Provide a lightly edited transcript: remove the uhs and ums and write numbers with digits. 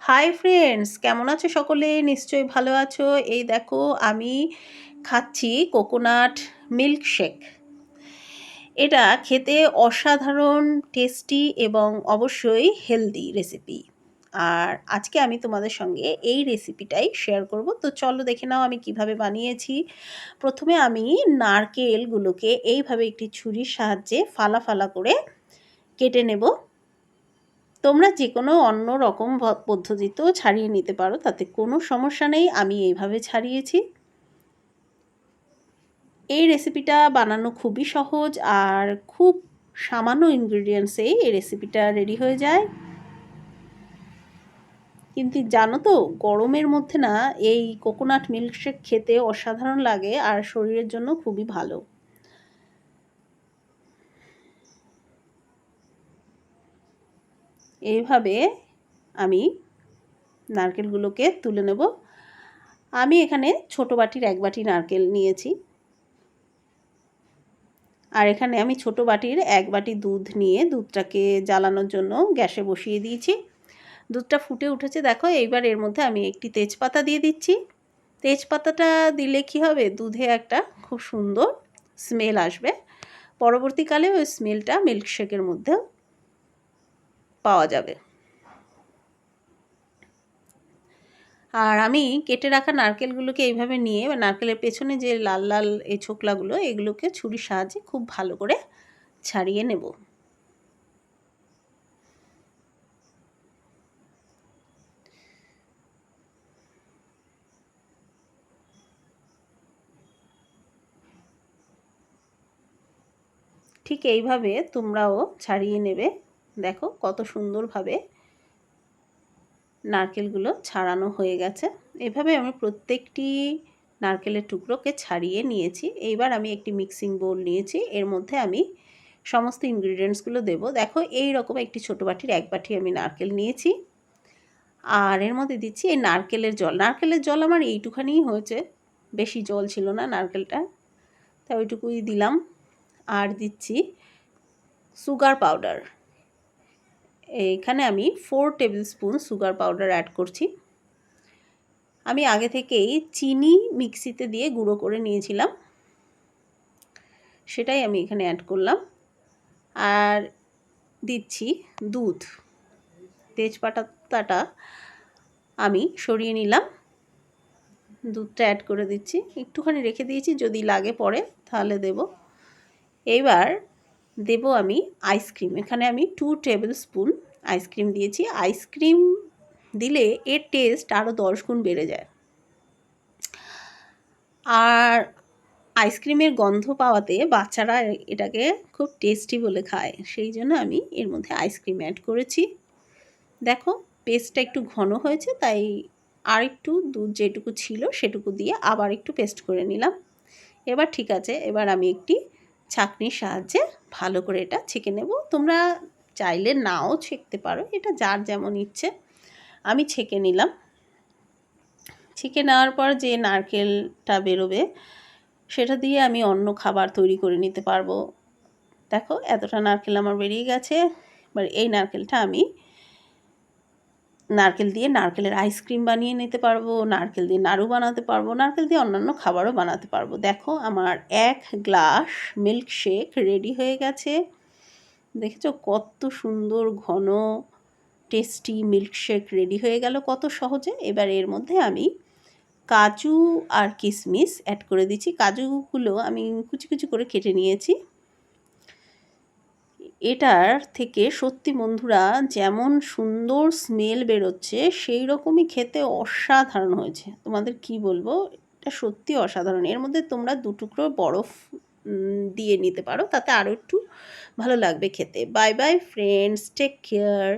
Hi friends, কেমন আছো সকলে? নিশ্চয়ই ভালো আছো। এই দেখো, আমি খাচ্ছি কোকোনাট মিল্কশেক। এটা খেতে অসাধারণ টেস্টি এবং অবশ্যই হেলদি রেসিপি। আর আজকে আমি তোমাদের সঙ্গে এই রেসিপিটাই শেয়ার করব। তো চলো দেখে নাও আমি কিভাবে বানিয়েছি। প্রথমে আমি নারকেলগুলোকে এইভাবে একটি ছুরির সাহায্যে ফালা ফালা করে কেটে নেব। তোমরা যে কোনো অন্য রকম পদ্ধতিতেও ছাড়িয়ে নিতে পারো, তাতে কোনো সমস্যা নেই। আমি এইভাবে ছাড়িয়েছি। এই রেসিপিটা বানানো খুবই সহজ আর খুব সামান্য ইনগ্রিডিয়েন্টসেই এই রেসিপিটা রেডি হয়ে যায়। কিন্তু জানো তো, গরমের মধ্যে না এই কোকোনাট মিল্কশেক খেতে অসাধারণ লাগে আর শরীরের জন্য খুবই ভালো। এইভাবে আমি নারকেলগুলোকে তুলে নেব। আমি এখানে ছোট বাটির 1 বাটি নারকেল নিয়েছি। আর এখানে আমি ছোট বাটির 1 বাটি দুধ নিয়ে দুধটাকে জ্বালানোর জন্য গ্যাসে বসিয়ে দিয়েছি। দুধটা ফুটে উঠেছে দেখো। এইবার এর মধ্যে আমি একটি তেজপাতা দিয়ে দিচ্ছি। তেজপাতাটা দিলে কি হবে, দুধে একটা খুব সুন্দর স্মেল আসবে। পরবর্তীকালে ওই স্মেলটা মিল্কশেকের মধ্যে পাওয়া যাবে। আর আমি কেটে রাখা নারকেলগুলোকে এইভাবে নিয়ে, নারকেলের পেছনে যে লাল লাল এই ছোকলাগুলো, এগুলোকে ছুরির সাহায্যে খুব ভালো করে ছাড়িয়ে নেব। ঠিক এইভাবে তোমরাও ছাড়িয়ে নেবে। দেখো কত সুন্দরভাবে নারকেলগুলো ছাড়ানো হয়ে গেছে। এভাবে আমি প্রত্যেকটি নারকেলের টুকরোকে ছাড়িয়ে নিয়েছি। এইবার আমি একটি মিক্সিং বোল নিয়েছি। এর মধ্যে আমি সমস্ত ইনগ্রিডিয়েন্টসগুলো দেবো। দেখো এই রকম একটি ছোটো বাটির 1 বাটি আমি নারকেল নিয়েছি। আর এর মধ্যে দিচ্ছি এই নারকেলের জল। নারকেলের জল আমার এইটুখানিই হয়েছে, বেশি জল ছিল না নারকেলটা, তাই ওইটুকুই দিলাম। আর দিচ্ছি সুগার পাউডার। এইখানে আমি 4 tablespoon sugar powder add করছি। আমি আগে থেকেই চিনি মিক্সিতে দিয়ে গুঁড়ো করে নিয়েছিলাম, সেটাই আমি এখানে অ্যাড করলাম। আর দিচ্ছি দুধ। তেজপাতাটা আমি সরিয়ে নিলাম, দুধটা অ্যাড করে দিচ্ছি। একটুখানি রেখে দিয়েছি, যদি লাগে পরে তাহলে দেব। এইবার দেব আমি আইসক্রিম। এখানে আমি 2 টেবিল স্পুন আইসক্রিম দিয়েছি। আইসক্রিম দিলে এর টেস্ট আরও 10 গুণ বেড়ে যায়। আর আইসক্রিমের গন্ধ পাওয়াতে বাচ্চারা এটাকে খুব টেস্টি বলে খায়, সেই জন্য আমি এর মধ্যে আইসক্রিম অ্যাড করেছি। দেখো পেস্টটা একটু ঘন হয়েছে, তাই আর একটু দুধ যেটুকু ছিল সেটুকু দিয়ে আবার একটু পেস্ট করে নিলাম। এবার ঠিক আছে। এবার আমি একটি ছাঁকনির সাহায্যে ভালো করে এটা ছেঁকে নেব। তোমরা চাইলে নাও ছেঁকতে পারো, এটা যার যেমন ইচ্ছে। আমি ছেঁকে নিলাম। ছেঁকে নেওয়ার পর যে নারকেলটা বেরোবে সেটা দিয়ে আমি অন্য খাবার তৈরি করে নিতে পারবো। দেখো এতটা নারকেল আমার বেরিয়ে গেছে। এবার এই নারকেলটা আমি নারকেল দিয়ে নারকেলের আইসক্রিম বানিয়ে নিতে পারবো, নারকেল দিয়ে নাড়ু বানাতে পারবো, নারকেল দিয়ে অন্যান্য খাবারও বানাতে পারবো। দেখো আমার 1 গ্লাস মিল্কশেক রেডি হয়ে গেছে। দেখেছো কত সুন্দর ঘন টেস্টি মিল্কশেক রেডি হয়ে গেল কত সহজে। এবার এর মধ্যে আমি কাজু আর কিশমিশ অ্যাড করে দিচ্ছি। কাজুগুলো আমি কুচি কুচি করে কেটে নিয়েছি। এটার থেকে সত্যি বন্ধুরা যেমন সুন্দর স্মেল বেরোচ্ছে, সেই রকমই খেতে অসাধারণ হয়েছে। তোমাদের কি বলবো, এটা সত্যি অসাধারণ। এর মধ্যে তোমরা 2 টুকরো বরফ দিয়ে নিতে পারো, তাতে আরও একটু ভালো লাগবে খেতে। Bye bye friends, take care.